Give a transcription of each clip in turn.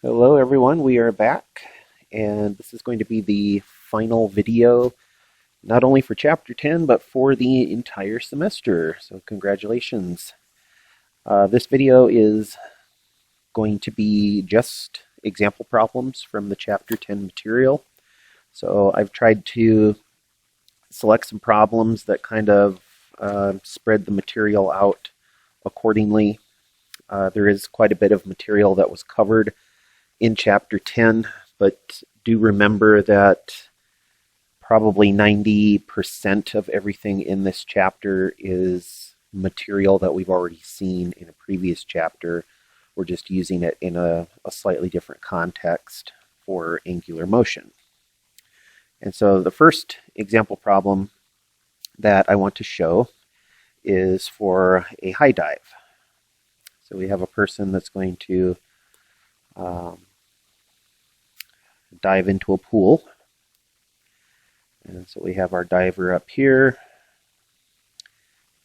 Hello everyone, we are back, and this is going to be the final video, not only for Chapter 10, but for the entire semester, so congratulations. This video is going to be just example problems from the Chapter 10 material. So I've tried to select some problems that kind of spread the material out accordingly. There is quite a bit of material that was covered in Chapter 10, but do remember that probably 90% of everything in this chapter is material that we've already seen in a previous chapter. We're just using it in a slightly different context for angular motion. And so the first example problem that I want to show is for a high dive. So we have a person that's going to dive into a pool. And so we have our diver up here,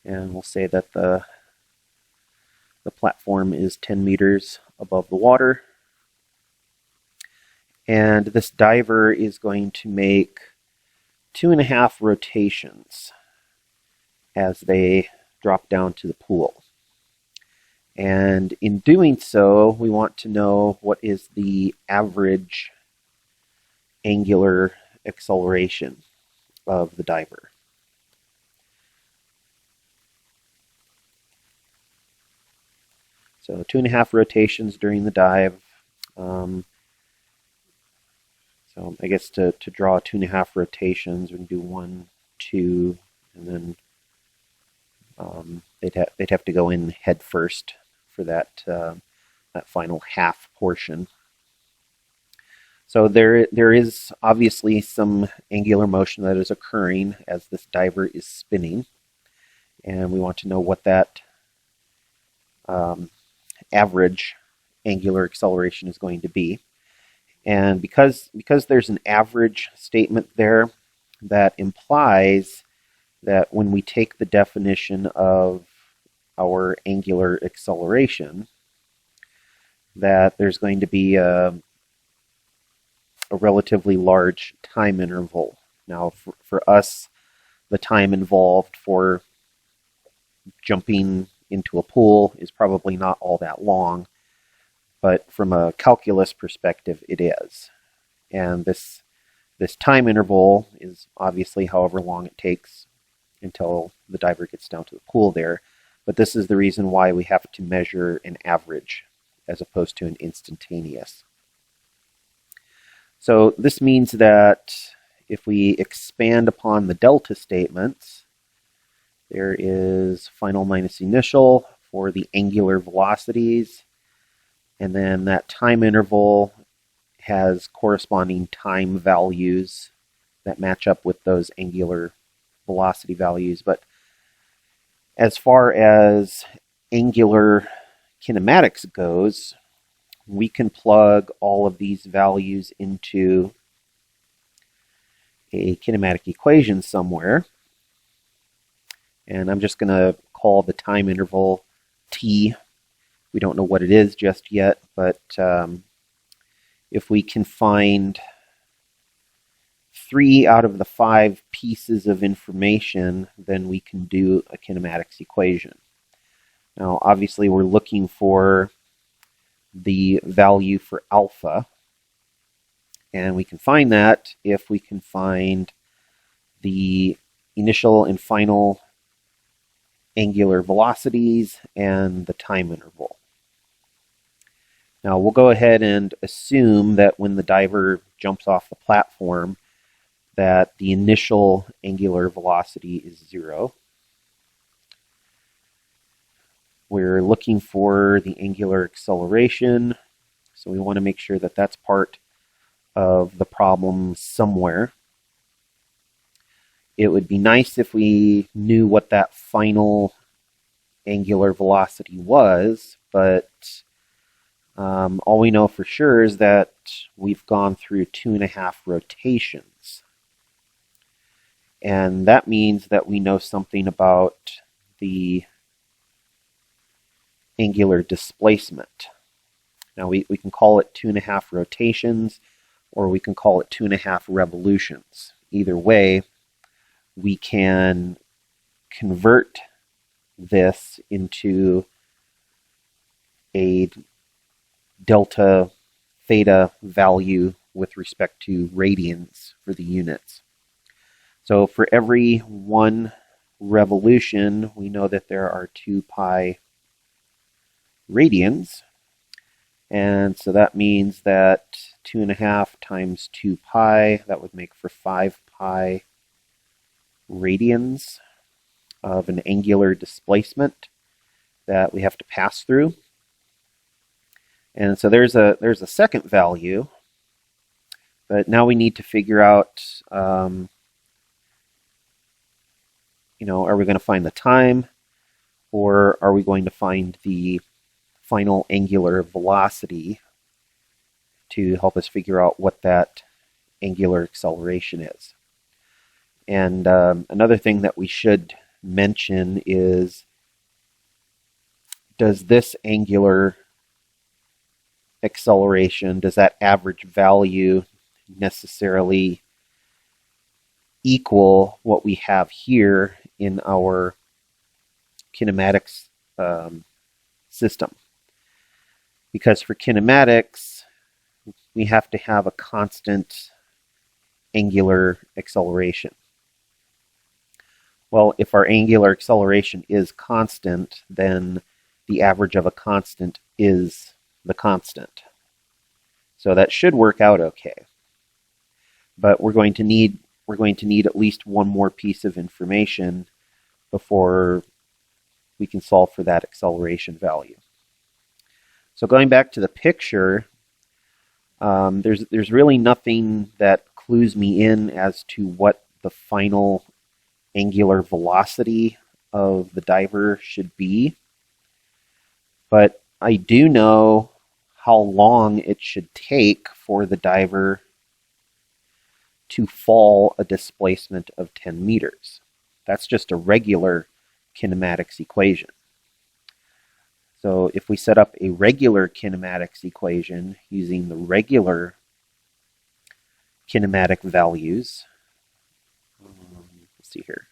and we'll say that the platform is 10 meters above the water. And this diver is going to make 2.5 rotations as they drop down to the pool. And in doing so, we want to know what is the average angular acceleration of the diver. So 2.5 rotations during the dive. So I guess to draw 2.5 rotations, we can do 1, 2, and then they'd have to go in head first for that final half portion. So there is obviously some angular motion that is occurring as this diver is spinning, and we want to know what that average angular acceleration is going to be. And because there's an average statement there, that implies that when we take the definition of our angular acceleration, that there's going to be a relatively large time interval. Now, for us, the time involved for jumping into a pool is probably not all that long, but from a calculus perspective, it is. And this time interval is obviously however long it takes until the diver gets down to the pool there. But this is the reason why we have to measure an average as opposed to an instantaneous. So this means that if we expand upon the delta statements, there is final minus initial for the angular velocities, and then that time interval has corresponding time values that match up with those angular velocity values. But as far as angular kinematics goes, we can plug all of these values into a kinematic equation somewhere. And I'm just going to call the time interval t. We don't know what it is just yet, but if we can find 3 out of the 5 pieces of information, then we can do a kinematics equation. Now, obviously, we're looking for the value for alpha, and we can find that if we can find the initial and final angular velocities and the time interval. Now we'll go ahead and assume that when the diver jumps off the platform that the initial angular velocity is 0. We're looking for the angular acceleration, so we want to make sure that that's part of the problem somewhere. It would be nice if we knew what that final angular velocity was, but all we know for sure is that we've gone through 2.5 rotations. And that means that we know something about the angular displacement. Now we can call it 2.5 rotations, or we can call it 2.5 revolutions. Either way, we can convert this into a delta theta value with respect to radians for the units. So for every 1 revolution, we know that there are 2 pi radians. And so that means that 2.5 times 2 pi, that would make for 5 pi radians of an angular displacement that we have to pass through. And so there's a second value, but now we need to figure out, are we going to find the time, or are we going to find the final angular velocity to help us figure out what that angular acceleration is? And another thing that we should mention is, does this angular acceleration, does that average value necessarily equal what we have here in our kinematics system? Because for kinematics, we have to have a constant angular acceleration. Well, if our angular acceleration is constant, then the average of a constant is the constant. So that should work out okay. But we're going to need at least one more piece of information before we can solve for that acceleration value. So going back to the picture, there's really nothing that clues me in as to what the final angular velocity of the diver should be. But I do know how long it should take for the diver to fall a displacement of 10 meters. That's just a regular kinematics equation. So if we set up a regular kinematics equation using the regular kinematic values, let's see here.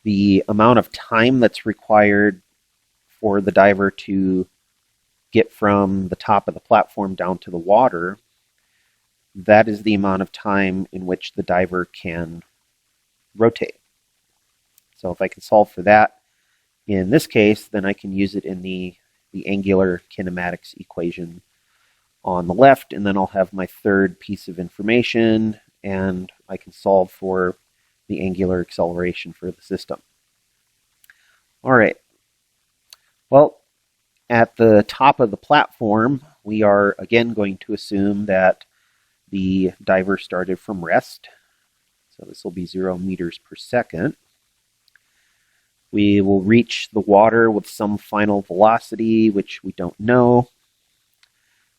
The amount of time that's required for the diver to get from the top of the platform down to the water, that is the amount of time in which the diver can rotate. So if I can solve for that in this case, then I can use it in the angular kinematics equation on the left, and then I'll have my third piece of information, and I can solve for the angular acceleration for the system. All right. Well, at the top of the platform, we are again going to assume that the diver started from rest. So this will be 0 meters per second. We will reach the water with some final velocity, which we don't know.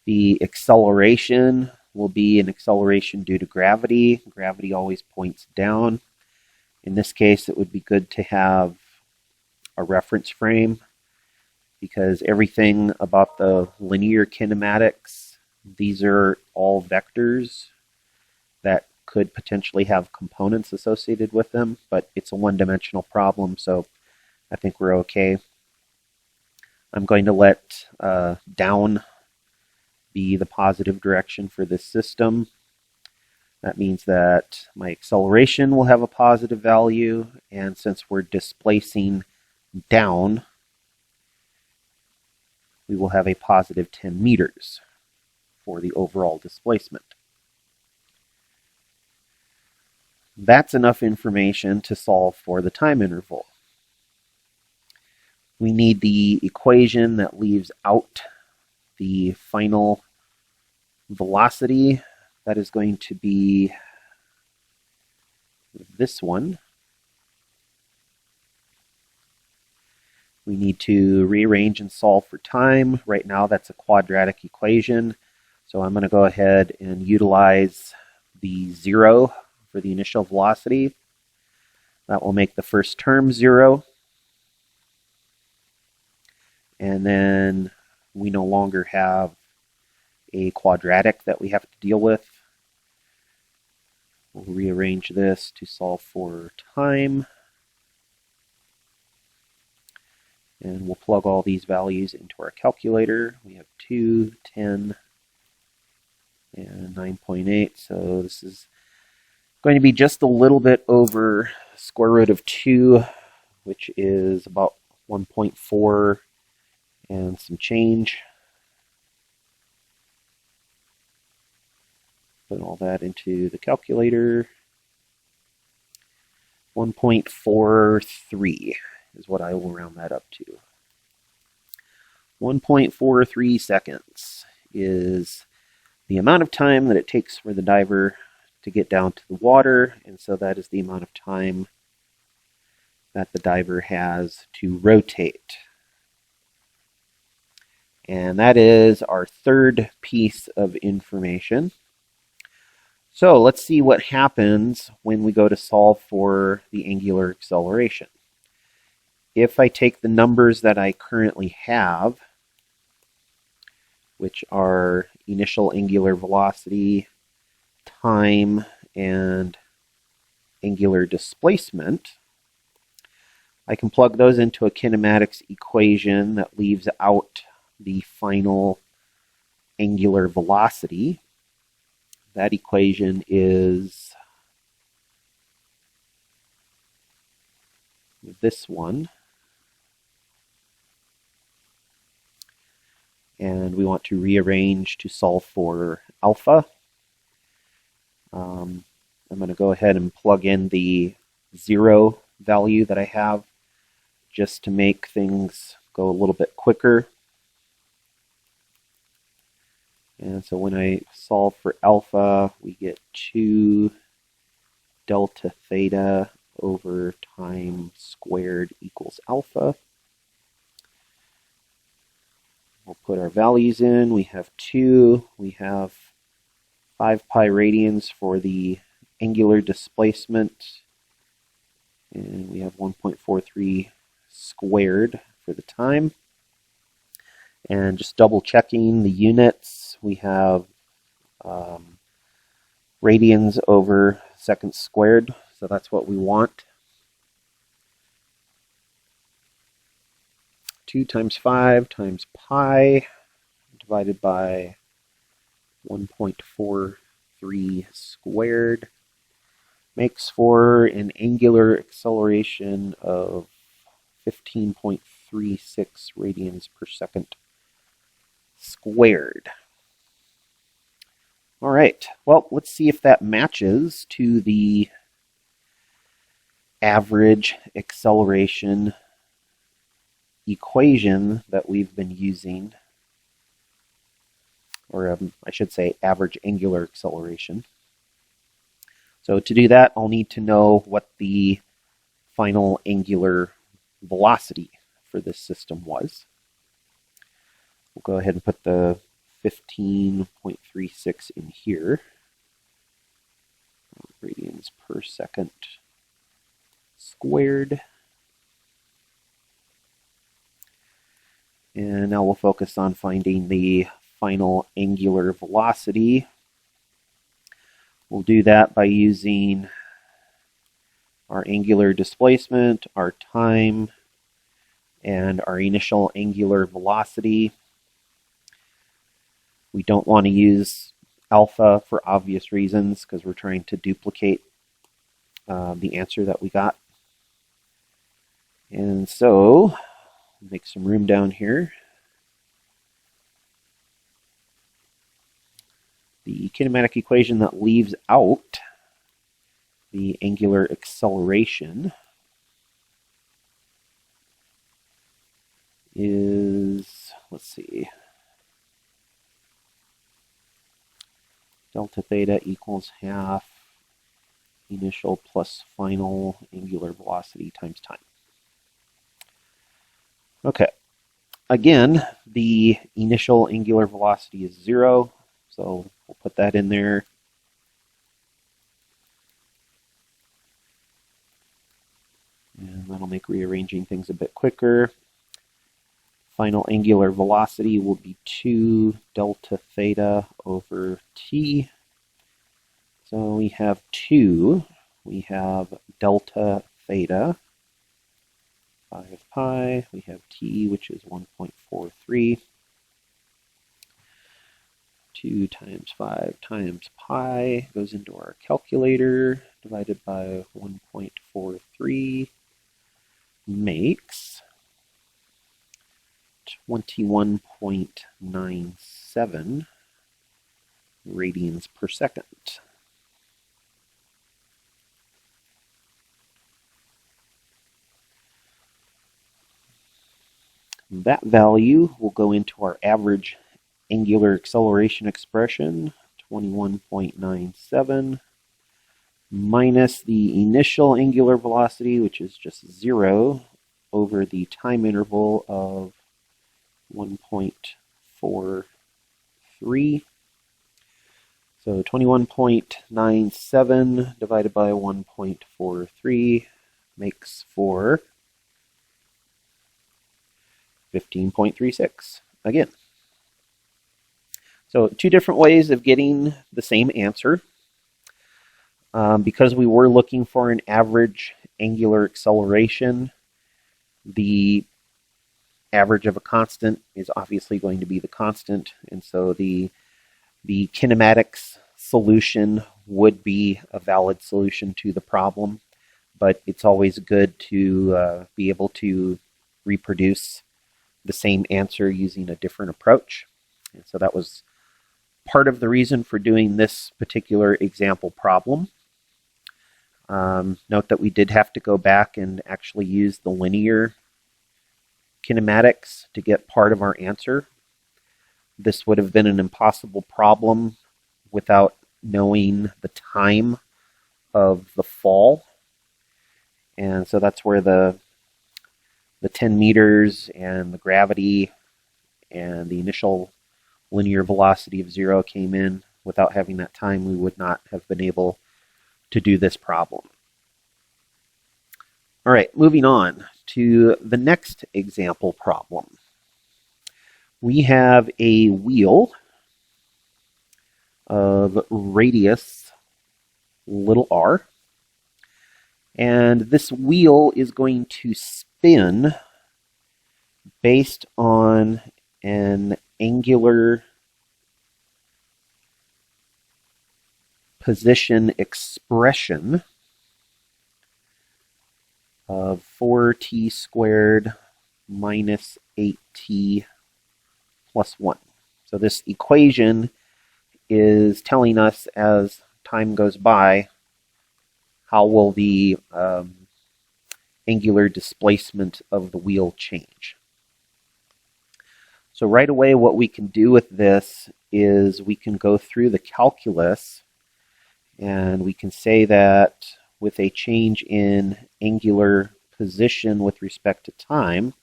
The acceleration will be an acceleration due to gravity. Gravity always points down. In this case, it would be good to have a reference frame, because everything about the linear kinematics, these are all vectors that could potentially have components associated with them, but it's a one-dimensional problem, so I think we're okay. I'm going to let down be the positive direction for this system. That means that my acceleration will have a positive value, and since we're displacing down, we will have a positive 10 meters for the overall displacement. That's enough information to solve for the time interval. We need the equation that leaves out the final velocity. That is going to be this one. We need to rearrange and solve for time. Right now that's a quadratic equation, so I'm going to go ahead and utilize the 0 for the initial velocity. That will make the first term 0. And then we no longer have a quadratic that we have to deal with. We'll rearrange this to solve for time. And we'll plug all these values into our calculator. We have 2, 10, and 9.8. So this is going to be just a little bit over square root of 2, which is about 1.4 and some change. Put all that into the calculator. 1.43 is what I will round that up to. 1.43 seconds is the amount of time that it takes for the diver to get down to the water, and so that is the amount of time that the diver has to rotate. And that is our third piece of information. So let's see what happens when we go to solve for the angular acceleration. If I take the numbers that I currently have, which are initial angular velocity, time, and angular displacement, I can plug those into a kinematics equation that leaves out the final angular velocity. That equation is this one. And we want to rearrange to solve for alpha. I'm going to go ahead and plug in the 0 value that I have just to make things go a little bit quicker. And so when I solve for alpha, we get 2 delta theta over time squared equals alpha. We'll put our values in. We have 2. We have 5 pi radians for the angular displacement. And we have 1.43 squared for the time. And just double checking the units, we have radians over seconds squared, so that's what we want. 2 times 5 times pi divided by 1.43 squared makes for an angular acceleration of 15.36 radians per second squared. All right, well, let's see if that matches to the average acceleration equation that we've been using, or I should say average angular acceleration. So to do that, I'll need to know what the final angular velocity for this system was. We'll go ahead and put the 15.36 in here. Radians per second squared. And now we'll focus on finding the final angular velocity. We'll do that by using our angular displacement, our time, and our initial angular velocity. We don't want to use alpha for obvious reasons because we're trying to duplicate the answer that we got. And so, make some room down here. The kinematic equation that leaves out the angular acceleration is, let's see, delta theta equals half initial plus final angular velocity times time. Okay, again, the initial angular velocity is 0, so we'll put that in there. And that'll make rearranging things a bit quicker. Final angular velocity will be 2 delta theta over t. So we have 2. We have delta theta, 5 pi. We have t, which is 1.43. 2 times 5 times pi goes into our calculator, divided by 1.43 makes 21.97 radians per second. That value will go into our average angular acceleration expression, 21.97, minus the initial angular velocity, which is just 0, over the time interval of 1.43. So 21.97 divided by 1.43 makes for 15.36 again. So 2 different ways of getting the same answer. Because we were looking for an average angular acceleration, the average of a constant is obviously going to be the constant, and so the kinematics solution would be a valid solution to the problem, but it's always good to be able to reproduce the same answer using a different approach. And so that was part of the reason for doing this particular example problem. Note that we did have to go back and actually use the linear kinematics to get part of our answer. This would have been an impossible problem without knowing the time of the fall. And so that's where the 10 meters and the gravity and the initial linear velocity of 0 came in. Without having that time, we would not have been able to do this problem. All right, moving on to the next example problem. We have a wheel of radius little r, and this wheel is going to spin based on an angular position expression of 4t squared minus 8t plus 1. So this equation is telling us as time goes by how will the angular displacement of the wheel change. So right away what we can do with this is we can go through the calculus and we can say that with a change in angular position with respect to time,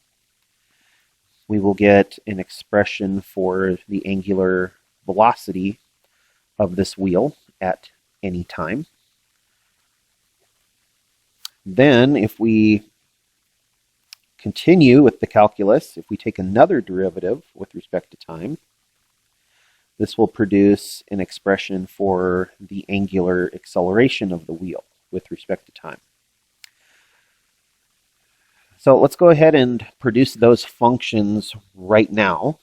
we will get an expression for the angular velocity of this wheel at any time. Then if we continue with the calculus, if we take another derivative with respect to time, this will produce an expression for the angular acceleration of the wheel with respect to time. So let's go ahead and produce those functions right now.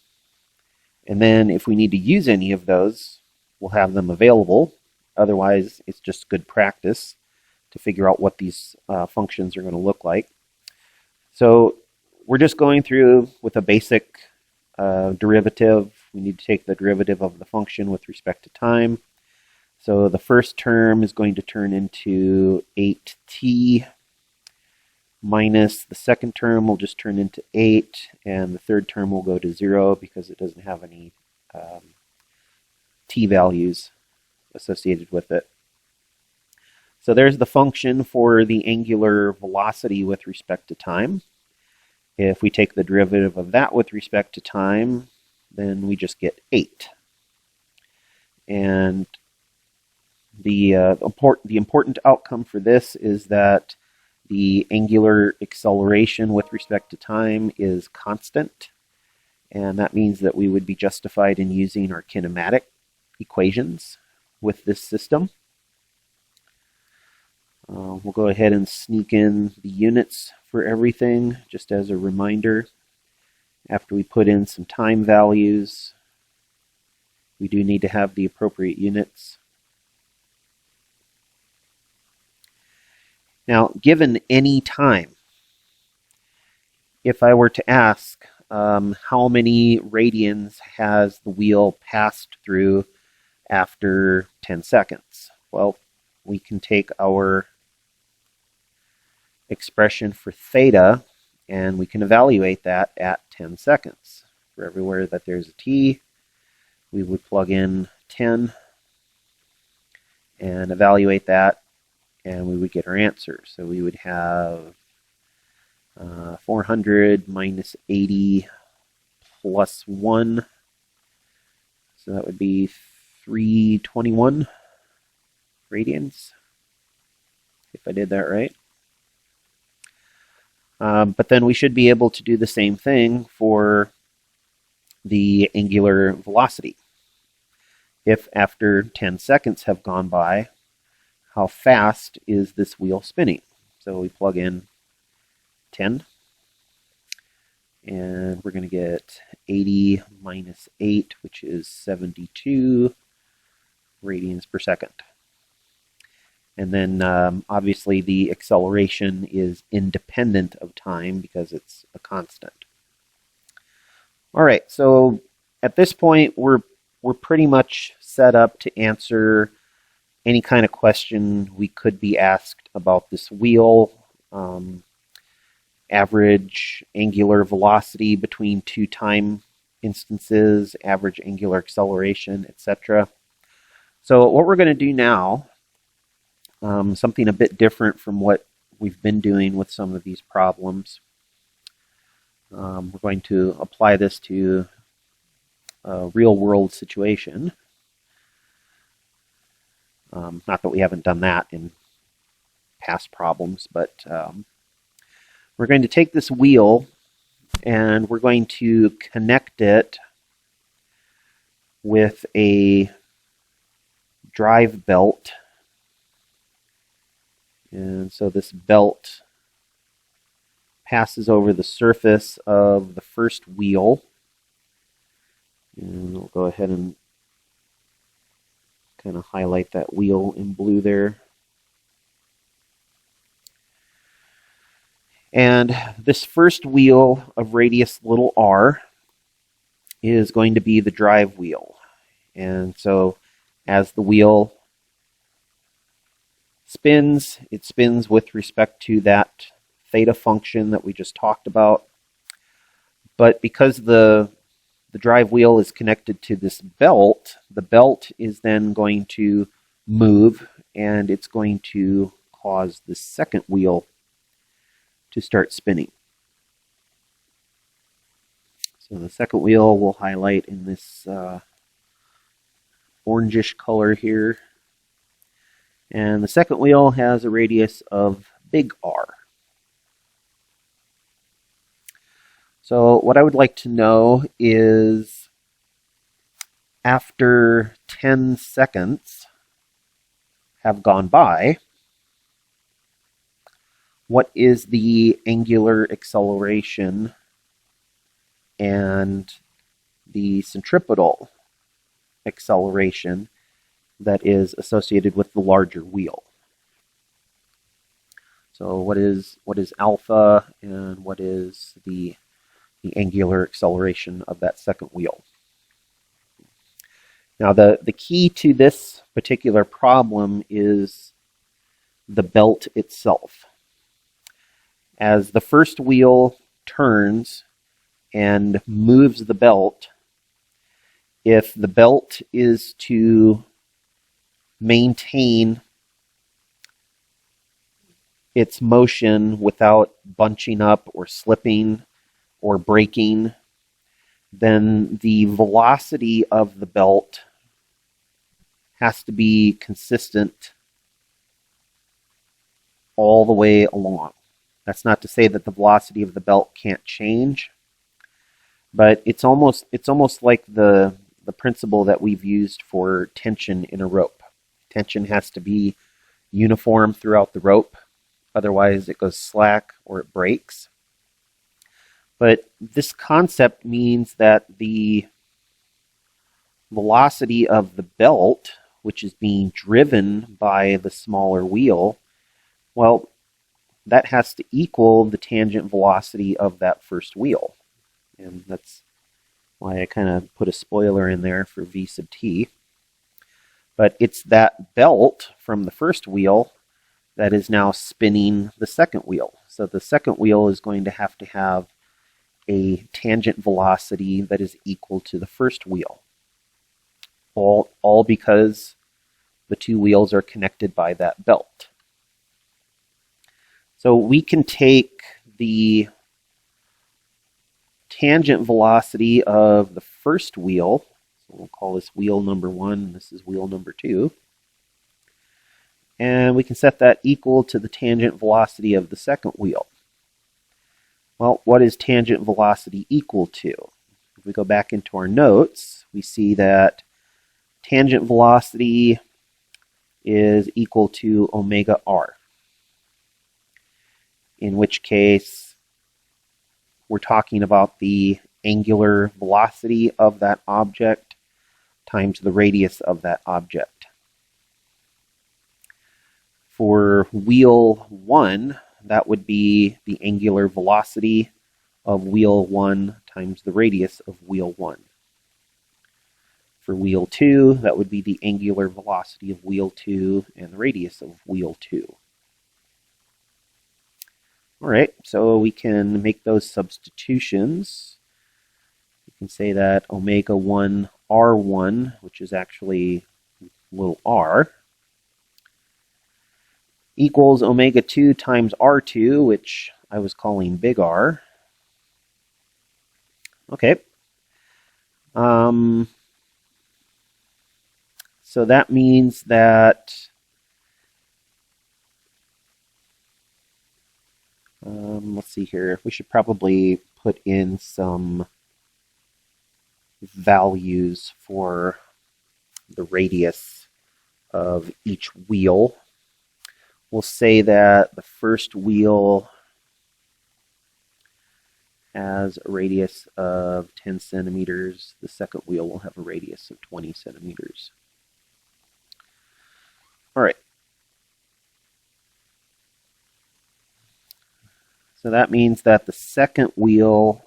And then if we need to use any of those, we'll have them available. Otherwise, it's just good practice to figure out what these functions are going to look like. So we're just going through with a basic derivative. We need to take the derivative of the function with respect to time. So the first term is going to turn into 8t minus the second term will just turn into 8, and the third term will go to 0 because it doesn't have any t values associated with it. So there's the function for the angular velocity with respect to time. If we take the derivative of that with respect to time, then we just get 8. And the important outcome for this is that the angular acceleration with respect to time is constant. And that means that we would be justified in using our kinematic equations with this system. We'll go ahead and sneak in the units for everything, just as a reminder. After we put in some time values, we do need to have the appropriate units. Now, given any time, if I were to ask how many radians has the wheel passed through after 10 seconds, well, we can take our expression for theta and we can evaluate that at 10 seconds. For everywhere that there's a t, we would plug in 10 and evaluate that, and we would get our answer. So we would have 400 minus 80 plus 1. So that would be 321 radians, if I did that right. But then we should be able to do the same thing for the angular velocity. If after 10 seconds have gone by, how fast is this wheel spinning? So we plug in 10, and we're going to get 80 minus 8, which is 72 radians per second. And then obviously the acceleration is independent of time because it's a constant. All right, so at this point we're pretty much set up to answer any kind of question we could be asked about this wheel, average angular velocity between two time instances, average angular acceleration, etc. So what we're going to do now, something a bit different from what we've been doing with some of these problems. We're going to apply this to a real-world situation. Not that we haven't done that in past problems, but we're going to take this wheel and we're going to connect it with a drive belt. And so this belt passes over the surface of the first wheel. And we'll go ahead and kind of highlight that wheel in blue there. And this first wheel of radius little r is going to be the drive wheel. And so as the wheel spins, it spins with respect to that theta function that we just talked about. But because the drive wheel is connected to this belt, the belt is then going to move and it's going to cause the second wheel to start spinning. So the second wheel we'll highlight in this orangish color here. And the second wheel has a radius of big R. So what I would like to know is, after 10 seconds have gone by, what is the angular acceleration and the centripetal acceleration that is associated with the larger wheel? So what is alpha and what is the angular acceleration of that second wheel? Now the key to this particular problem is the belt itself. As the first wheel turns and moves the belt, if the belt is to maintain its motion without bunching up or slipping or breaking, then the velocity of the belt has to be consistent all the way along. That's not to say that the velocity of the belt can't change, But it's almost like the principle that we've used for tension in a rope. Tension has to be uniform throughout the rope, otherwise it goes slack or it breaks. But this concept means that the velocity of the belt, which is being driven by the smaller wheel, well, that has to equal the tangent velocity of that first wheel. And that's why I kind of put a spoiler in there for V sub t. But it's that belt from the first wheel that is now spinning the second wheel. So the second wheel is going to have a tangent velocity that is equal to the first wheel. All because the two wheels are connected by that belt. So we can take the tangent velocity of the first wheel, so we'll call this wheel number 1, and this is wheel number 2, and we can set that equal to the tangent velocity of the second wheel. Well, what is tangent velocity equal to? If we go back into our notes, we see that tangent velocity is equal to omega r, in which case we're talking about the angular velocity of that object times the radius of that object. For wheel 1, that would be the angular velocity of wheel 1 times the radius of wheel 1. For wheel 2, that would be the angular velocity of wheel 2 and the radius of wheel 2. All right, so we can make those substitutions. We can say that omega 1 r1, which is actually little r, equals omega 2 times r2, which I was calling big R. Okay. So that means that let's see here. We should probably put in some values for the radius of each wheel. We'll say that the first wheel has a radius of 10 centimeters. The second wheel will have a radius of 20 centimeters. All right. So that means that the second wheel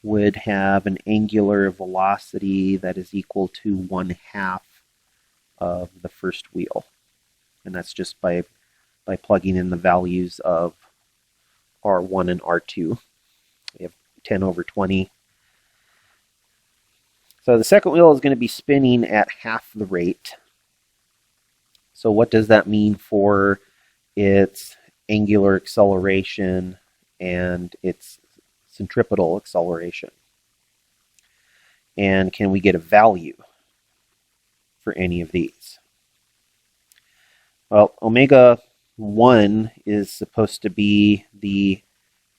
would have an angular velocity that is equal to 1/2 of the first wheel. And that's just by plugging in the values of R1 and R2. We have 10 over 20. So the second wheel is going to be spinning at half the rate. So what does that mean for its angular acceleration and its centripetal acceleration? And can we get a value for any of these? Well, omega 1 is supposed to be the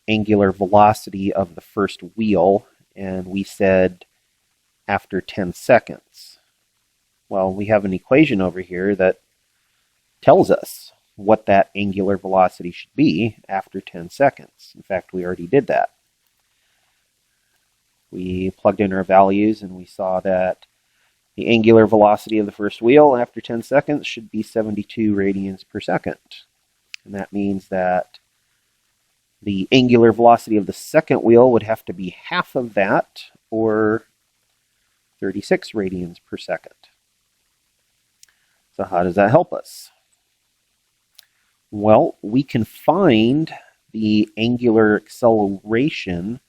angular velocity of the first wheel, and we said after 10 seconds. Well, we have an equation over here that tells us what that angular velocity should be after 10 seconds. In fact, we already did that. We plugged in our values and we saw that the angular velocity of the first wheel after 10 seconds should be 72 radians per second. And that means that the angular velocity of the second wheel would have to be half of that, or 36 radians per second. So how does that help us? Well, we can find the angular acceleration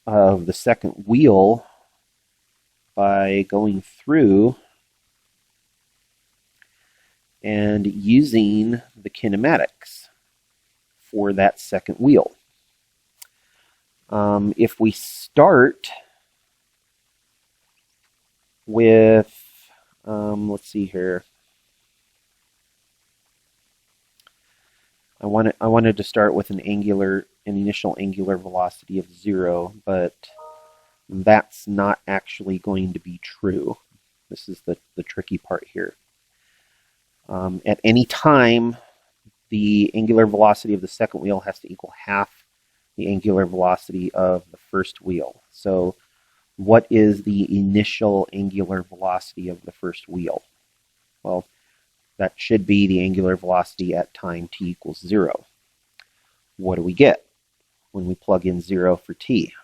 of the second wheel by going through and using the kinematics for that second wheel. If we start with, let's see here. I wanted to start with an initial angular velocity of 0, but that's not actually going to be true. This is the tricky part here. At any time, the angular velocity of the second wheel has to equal half the angular velocity of the first wheel. So what is the initial angular velocity of the first wheel? Well, that should be the angular velocity at time t equals 0. What do we get when we plug in 0 for t?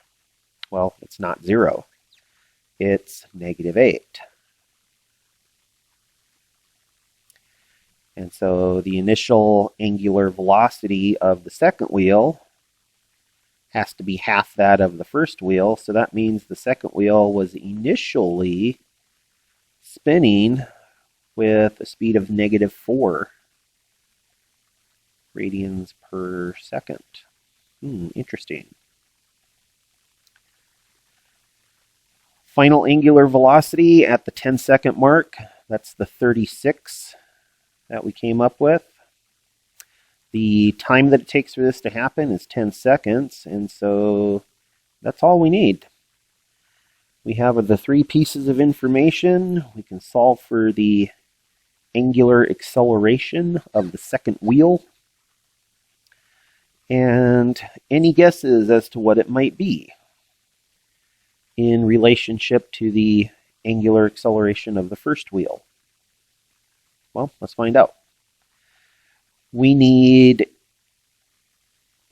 Well, it's not 0. It's -8. And so the initial angular velocity of the second wheel has to be half that of the first wheel. So that means the second wheel was initially spinning with a speed of -4 radians per second. Interesting. Final angular velocity at the 10-second mark, that's the 36 that we came up with. The time that it takes for this to happen is 10 seconds, and so that's all we need. We have the 3 pieces of information. We can solve for the angular acceleration of the second wheel. And any guesses as to what it might be in relationship to the angular acceleration of the first wheel? Well, let's find out. We need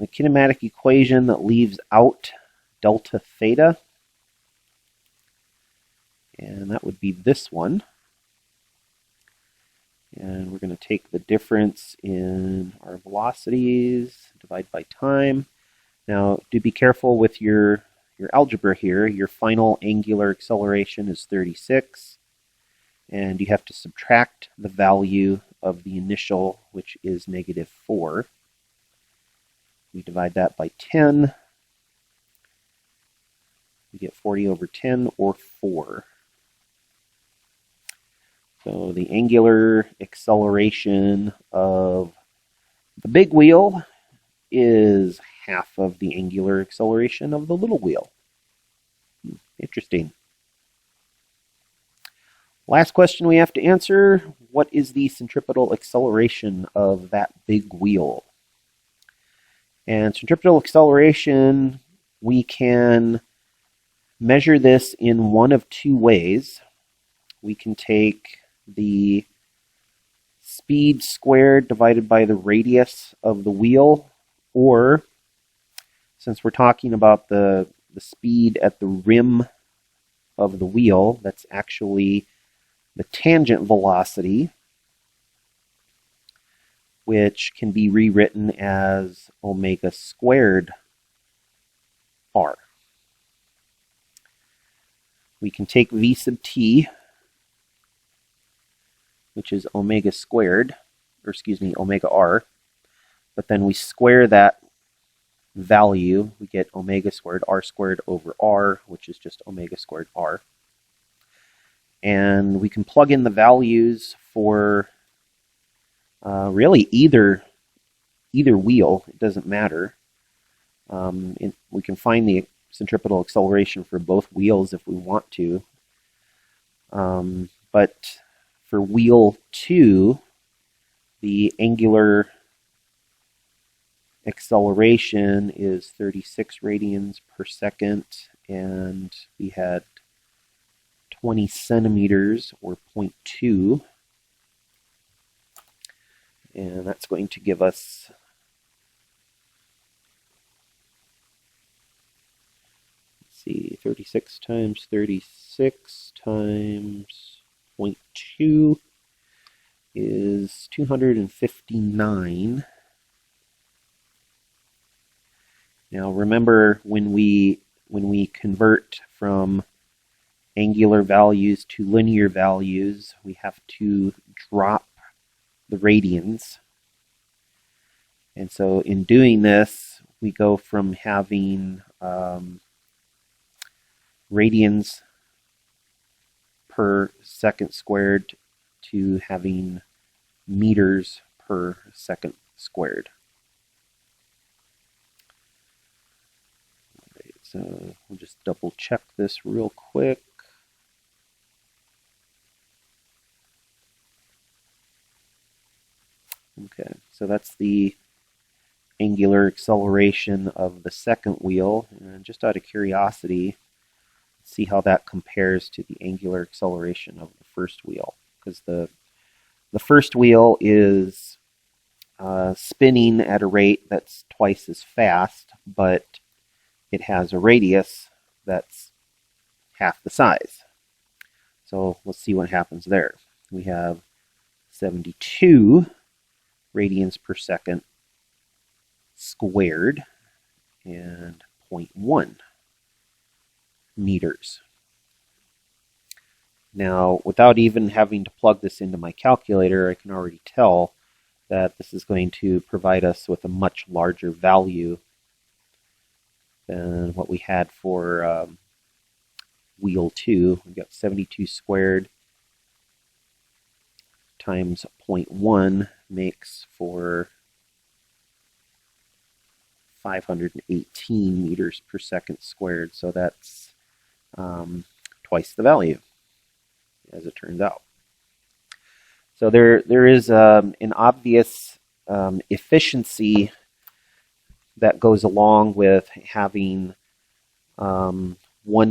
the kinematic equation that leaves out delta theta. And that would be this one. And we're going to take the difference in our velocities, divide by time. Now, do be careful with your algebra here. Your final angular acceleration is 36. And you have to subtract the value of the initial, which is -4. We divide that by 10. We get 40 over 10, or 4. So the angular acceleration of the big wheel is half of the angular acceleration of the little wheel. Interesting. Last question we have to answer, what is the centripetal acceleration of that big wheel? And centripetal acceleration, we can measure this in one of 2 ways. We can take the speed squared divided by the radius of the wheel, or since we're talking about the speed at the rim of the wheel, that's actually the tangent velocity, which can be rewritten as omega squared r. We can take v sub t, which is omega squared, or excuse me, omega r, but then we square that value, we get omega squared, r squared over r, which is just omega squared r. And we can plug in the values for really either wheel. It doesn't matter. We can find the centripetal acceleration for both wheels if we want to. But for wheel 2, the angular acceleration is 36 radians per second, and we had 20 centimeters, or 0.2. And that's going to give us, let's see, 36 times 36 times 0.2 is 259. Now remember, when we convert from angular values to linear values, we have to drop the radians. And so in doing this, we go from having radians per second squared to having meters per second squared. So we'll just double check this real quick. Okay, so that's the angular acceleration of the second wheel. And just out of curiosity, let's see how that compares to the angular acceleration of the first wheel. Because the first wheel is spinning at a rate that's twice as fast, but it has a radius that's half the size. So let's see what happens there. We have 72 radians per second squared and 0.1 meters. Now, without even having to plug this into my calculator, I can already tell that this is going to provide us with a much larger value than what we had for wheel 2. We've got 72 squared times 0.1 makes for 518 meters per second squared. So that's twice the value, as it turns out. So there is an obvious efficiency that goes along with having one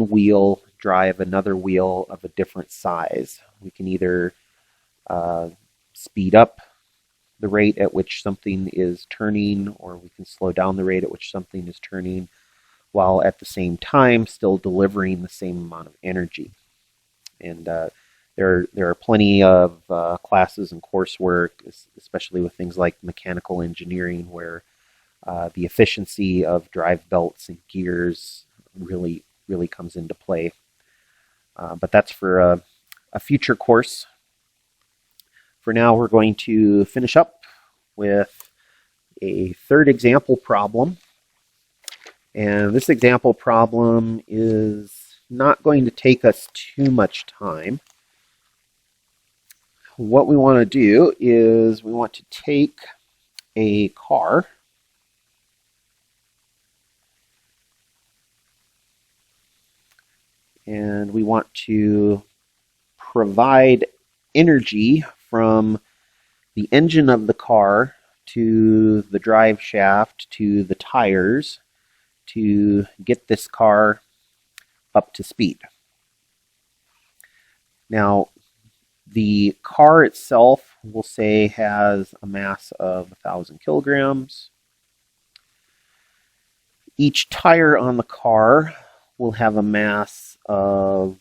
wheel drive another wheel of a different size. We can either speed up the rate at which something is turning, or we can slow down the rate at which something is turning, while at the same time still delivering the same amount of energy. And there are plenty of classes and coursework, especially with things like mechanical engineering, where the efficiency of drive belts and gears really comes into play. But that's for a future course. For now, we're going to finish up with a third example problem. And this example problem is not going to take us too much time. What we want to do is we want to take a car and we want to provide energy from the engine of the car to the drive shaft to the tires to get this car up to speed. Now, the car itself, we'll say, has a mass of 1,000 kilograms. Each tire on the car will have a mass of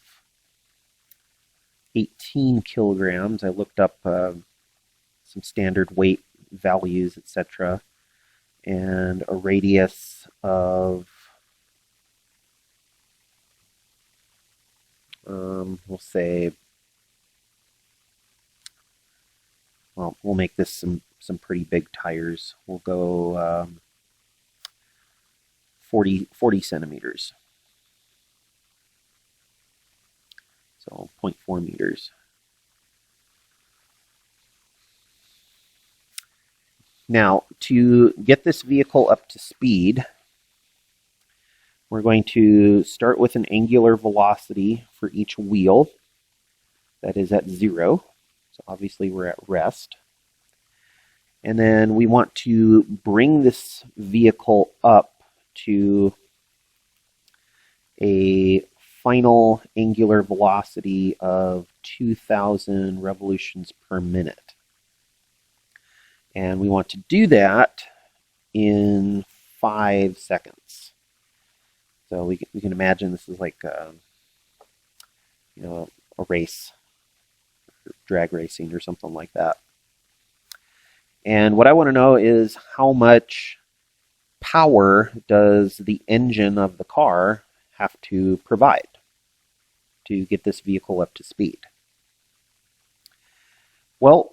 18 kilograms. I looked up some standard weight values, etc., and a radius of, we'll say, well, we'll make this some pretty big tires. We'll go 40 centimeters. So 0.4 meters. Now, to get this vehicle up to speed, we're going to start with an angular velocity for each wheel that is at 0. So obviously we're at rest. And then we want to bring this vehicle up to a final angular velocity of 2,000 revolutions per minute. And we want to do that in 5 seconds. So we can imagine this is like a race, drag racing or something like that. And what I want to know is how much power does the engine of the car have to provide to get this vehicle up to speed? Well,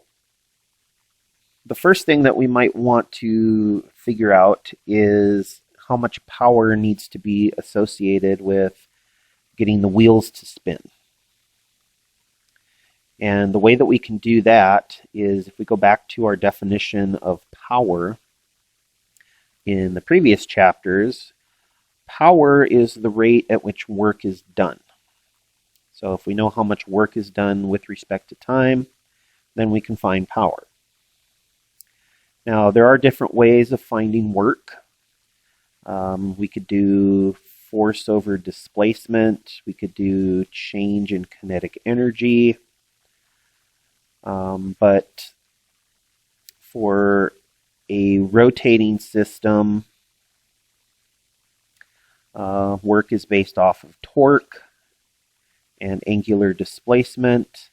the first thing that we might want to figure out is how much power needs to be associated with getting the wheels to spin. And the way that we can do that is if we go back to our definition of power in the previous chapters, power is the rate at which work is done. So if we know how much work is done with respect to time, then we can find power. Now, there are different ways of finding work. We could do force over displacement. We could do change in kinetic energy. But for a rotating system, work is based off of torque and angular displacement.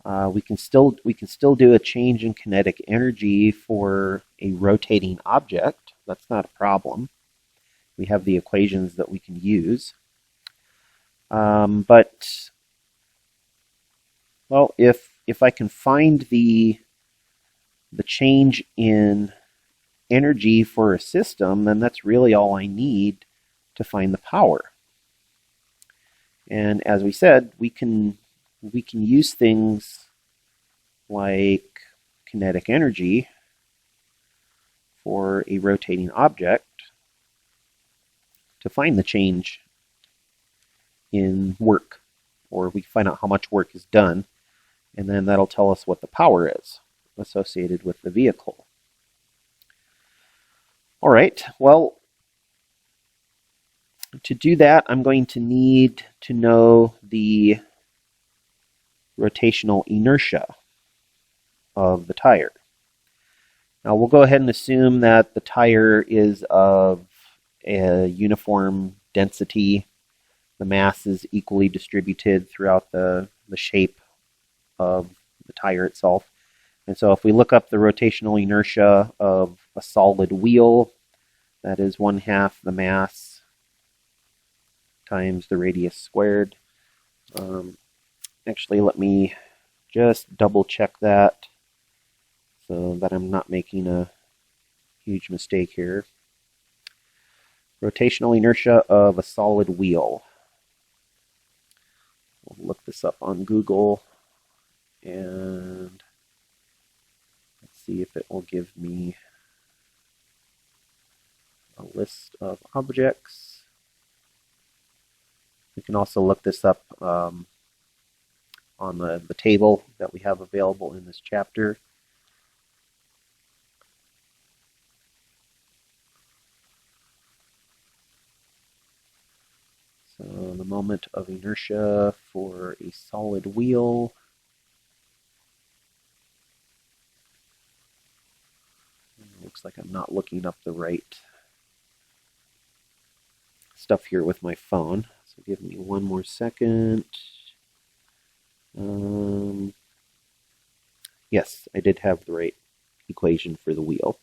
We can still do a change in kinetic energy for a rotating object. That's not a problem. We have the equations that we can use. But well, if I can find the change in energy for a system, then that's really all I need to find the power. And as we said, we can use things like kinetic energy for a rotating object to find the change in work, or we find out how much work is done, and then that'll tell us what the power is associated with the vehicle. All right, well, to do that, I'm going to need to know the rotational inertia of the tire. Now we'll go ahead and assume that the tire is of a uniform density. The mass is equally distributed throughout the shape of the tire itself. And so if we look up the rotational inertia of a solid wheel, that is 1/2 the mass times the radius squared. Actually, let me just double check that so that I'm not making a huge mistake here. Rotational inertia of a solid wheel. We'll look this up on Google and let's see if it will give me a list of objects. We can also look this up on the table that we have available in this chapter. So the moment of inertia for a solid wheel. It looks like I'm not looking up the right stuff here with my phone. So give me one more second. Yes, I did have the right equation for the wheel.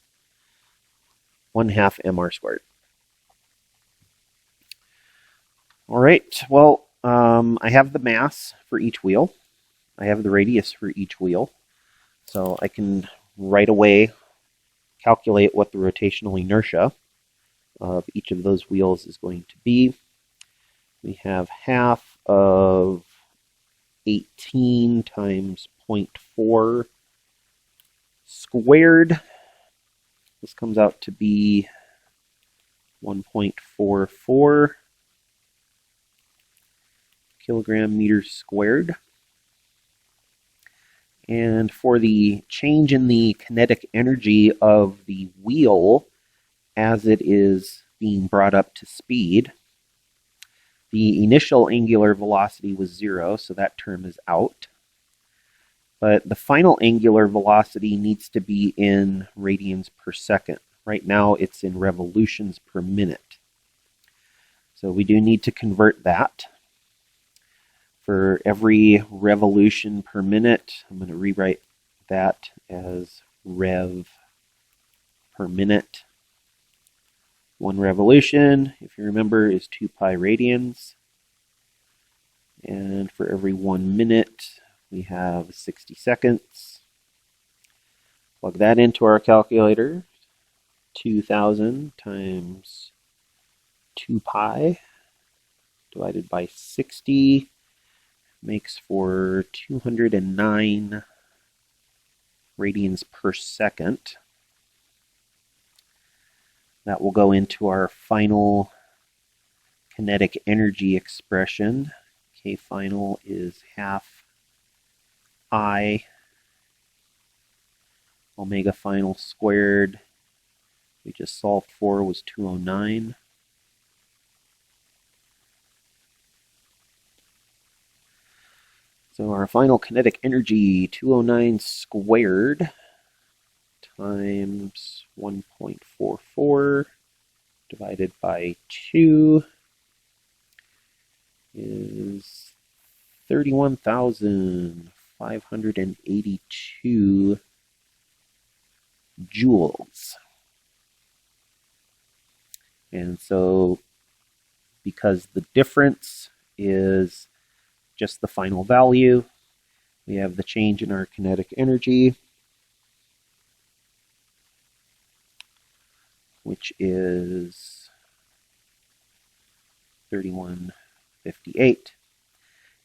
1/2 mr squared. All right, well, I have the mass for each wheel. I have the radius for each wheel. So I can right away calculate what the rotational inertia of each of those wheels is going to be. We have 1/2 of 18 times 0.4 squared. This comes out to be 1.44 kilogram meters squared. And for the change in the kinetic energy of the wheel as it is being brought up to speed, the initial angular velocity was 0, so that term is out. But the final angular velocity needs to be in radians per second. Right now it's in revolutions per minute. So we do need to convert that. For every revolution per minute, I'm going to rewrite that as rev per minute. One revolution, if you remember, is 2 pi radians. And for every 1 minute, we have 60 seconds. Plug that into our calculator. 2,000 times 2 pi divided by 60 makes for 209 radians per second. That will go into our final kinetic energy expression. K final is half I omega final squared. We just solved for was 209. So our final kinetic energy, 209 squared times 1.44 divided by 2 is 31,582 joules. And so because the difference is just the final value, we have the change in our kinetic energy, which is 3158.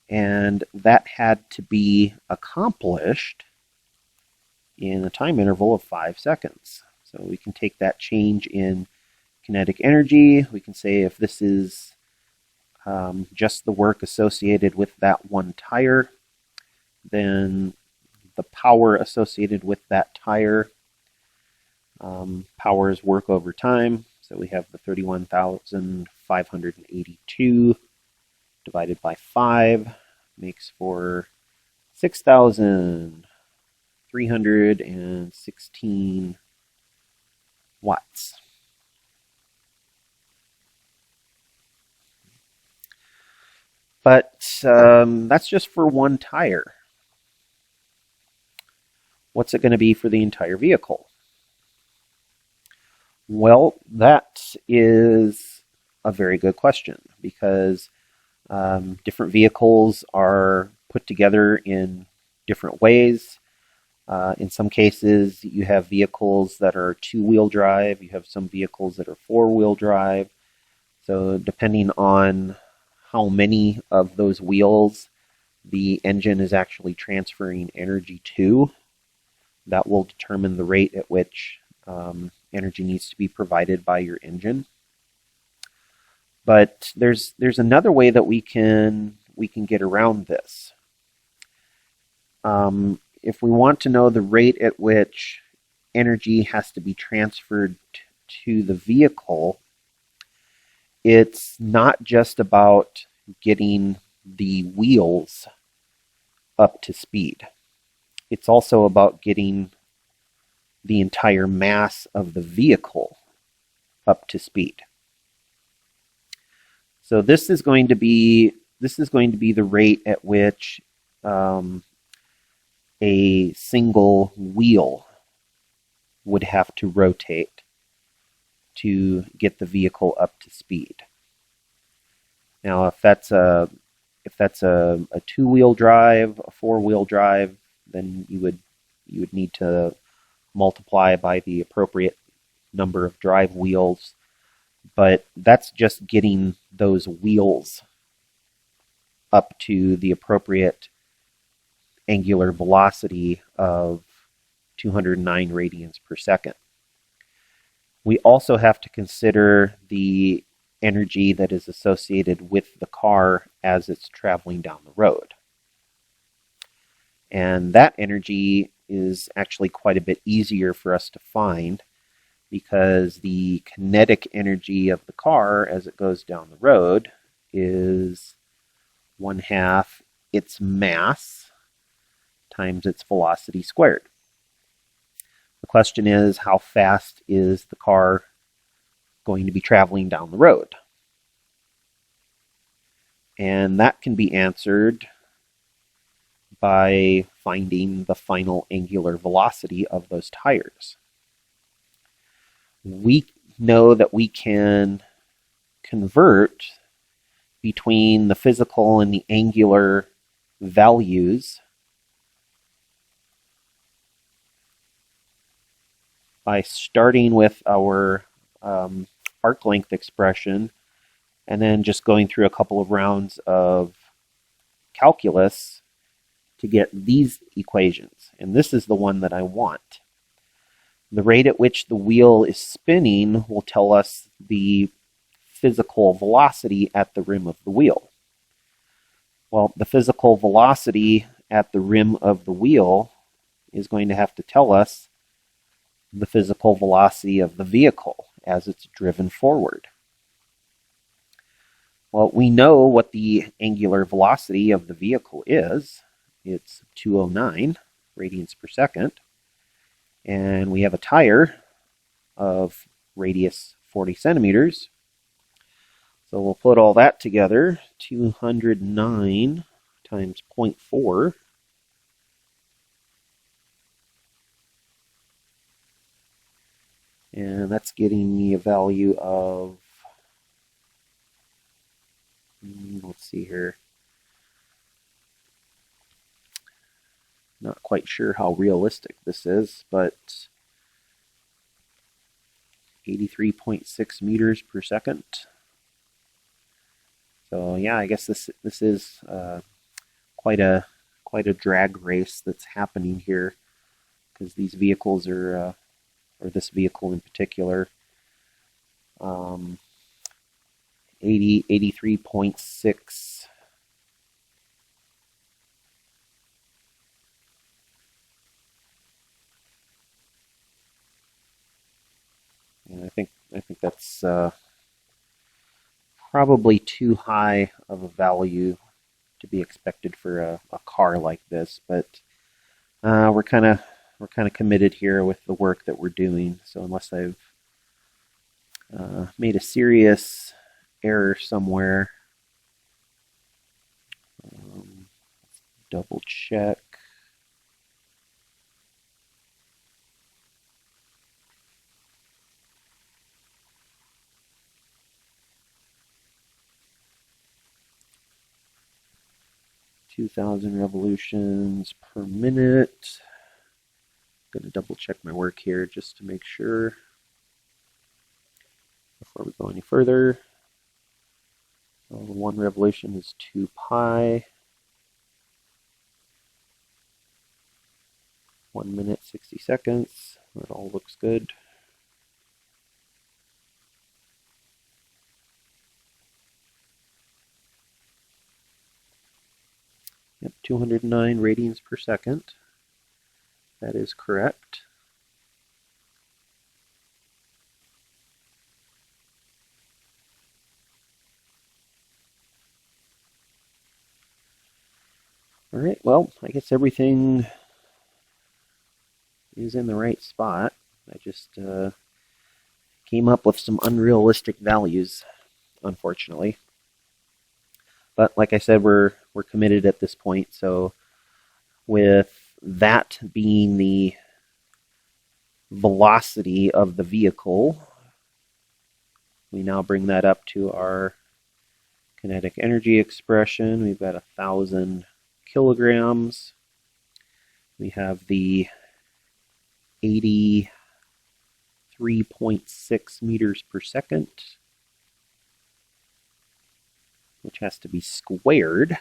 And that had to be accomplished in a time interval of 5 seconds. So we can take that change in kinetic energy. We can say if this is just the work associated with that one tire, then the power associated with that tire, power is work over time. So we have the 31,582 divided by 5 makes for 6,316 watts. But that's just for one tire. What's it going to be for the entire vehicle? Well, that is a very good question, because different vehicles are put together in different ways. In some cases, you have vehicles that are two-wheel drive. You have some vehicles that are four-wheel drive. So depending on how many of those wheels the engine is actually transferring energy to, that will determine the rate at which energy needs to be provided by your engine. But there's another way that we can get around this. If we want to know the rate at which energy has to be transferred to the vehicle, it's not just about getting the wheels up to speed. It's also about getting the entire mass of the vehicle up to speed. So this is going to be the rate at which a single wheel would have to rotate to get the vehicle up to speed. Now, if that's a two-wheel drive, a four-wheel drive, then you would need to multiply by the appropriate number of drive wheels. But that's just getting those wheels up to the appropriate angular velocity of 209 radians per second. We also have to consider the energy that is associated with the car as it's traveling down the road. And that energy is actually quite a bit easier for us to find, because the kinetic energy of the car as it goes down the road is 1/2 its mass times its velocity squared. The question is, how fast is the car going to be traveling down the road? And that can be answered by finding the final angular velocity of those tires. We know that we can convert between the physical and the angular values by starting with our arc length expression and then just going through a couple of rounds of calculus to get these equations. And this is the one that I want. The rate at which the wheel is spinning will tell us the physical velocity at the rim of the wheel. Well, the physical velocity at the rim of the wheel is going to have to tell us the physical velocity of the vehicle as it's driven forward. Well, we know what the angular velocity of the vehicle is. It's 209 radians per second. And we have a tire of radius 40 centimeters. So we'll put all that together. 209 times 0.4. And that's getting me a value of, let's see here. Not quite sure how realistic this is, but 83.6 meters per second. So yeah, I guess this is quite a drag race that's happening here, because these vehicles are, or this vehicle in particular, 83.6. And I think that's probably too high of a value to be expected for a car like this, but we're kind of committed here with the work that we're doing. So unless I've made a serious error somewhere, double check. (2,000 revolutions per minute). I'm going to double check my work here just to make sure before we go any further. So 1 revolution is 2 pi. 1 minute, 60 seconds. That all looks good. Yep, 209 radians per second. That is correct. All right, well, I guess everything is in the right spot. I just came up with some unrealistic values, unfortunately. But like I said, we're committed at this point. So with that being the velocity of the vehicle, we now bring that up to our kinetic energy expression. We've got 1,000 kilograms. We have the 83.6 meters per second, which has to be squared.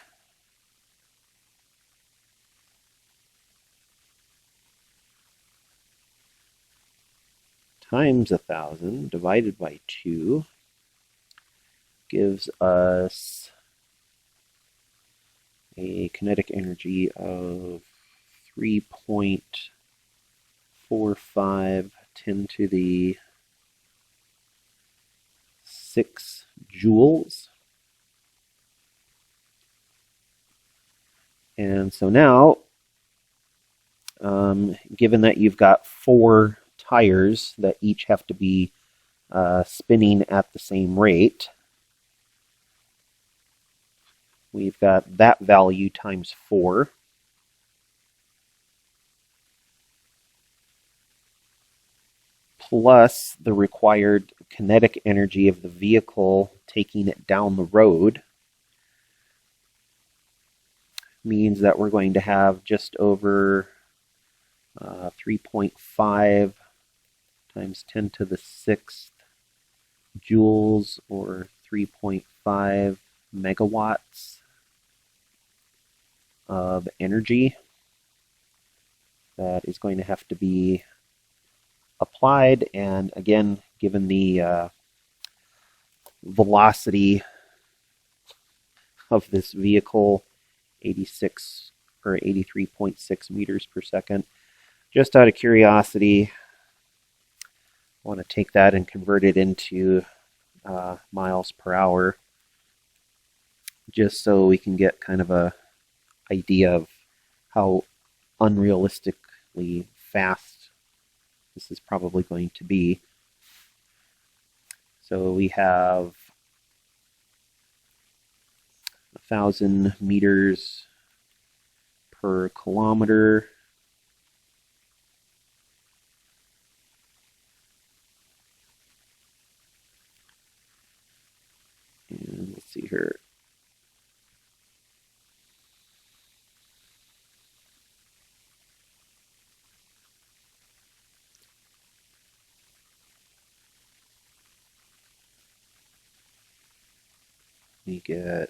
Times 1,000 divided by 2 gives us a kinetic energy of 3.45 10 to the 6 joules. And so now, given that you've got 4 tires that each have to be spinning at the same rate, we've got that value times 4. Plus the required kinetic energy of the vehicle taking it down the road, means that we're going to have just over 3.5 times 10 to the 6th joules, or 3.5 megawatts of energy that is going to have to be applied. And again, given the velocity of this vehicle, 86 or 83.6 meters per second. Just out of curiosity, I want to take that and convert it into miles per hour, just so we can get kind of a idea of how unrealistically fast this is probably going to be. So we have 1,000 meters per kilometer. And let's see here. We get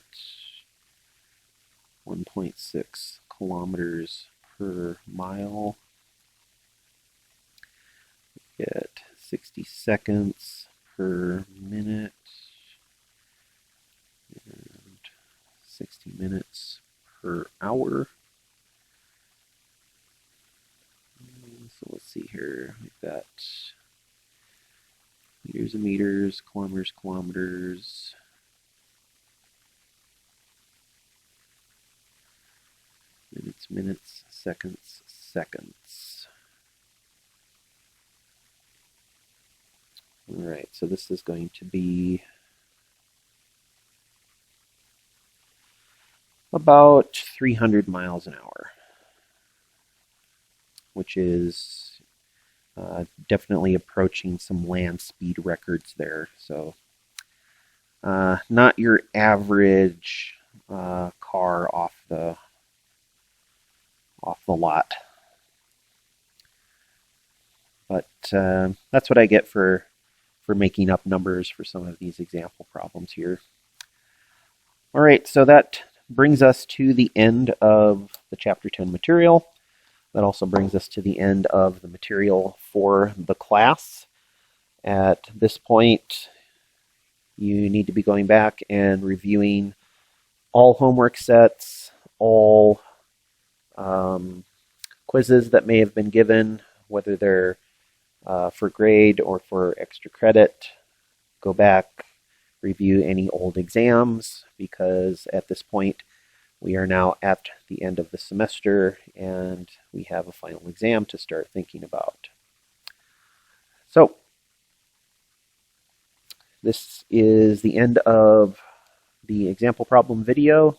1.6 kilometers per mile. We get 60 seconds per minute and 60 minutes per hour. So let's see here. We've got meters and meters, kilometers, kilometers. Minutes, minutes, seconds, seconds. All right, so this is going to be about 300 miles an hour, which is definitely approaching some land speed records there. So not your average car off the lot. But that's what I get for making up numbers for some of these example problems here. All right, so that brings us to the end of the Chapter 10 material. That also brings us to the end of the material for the class. At this point, you need to be going back and reviewing all homework sets, all quizzes that may have been given, whether they're for grade or for extra credit. Go back, review any old exams, because at this point we are now at the end of the semester and we have a final exam to start thinking about. So this is the end of the example problem video.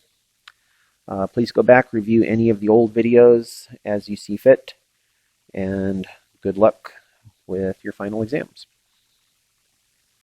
Please go back, review any of the old videos as you see fit, and good luck with your final exams.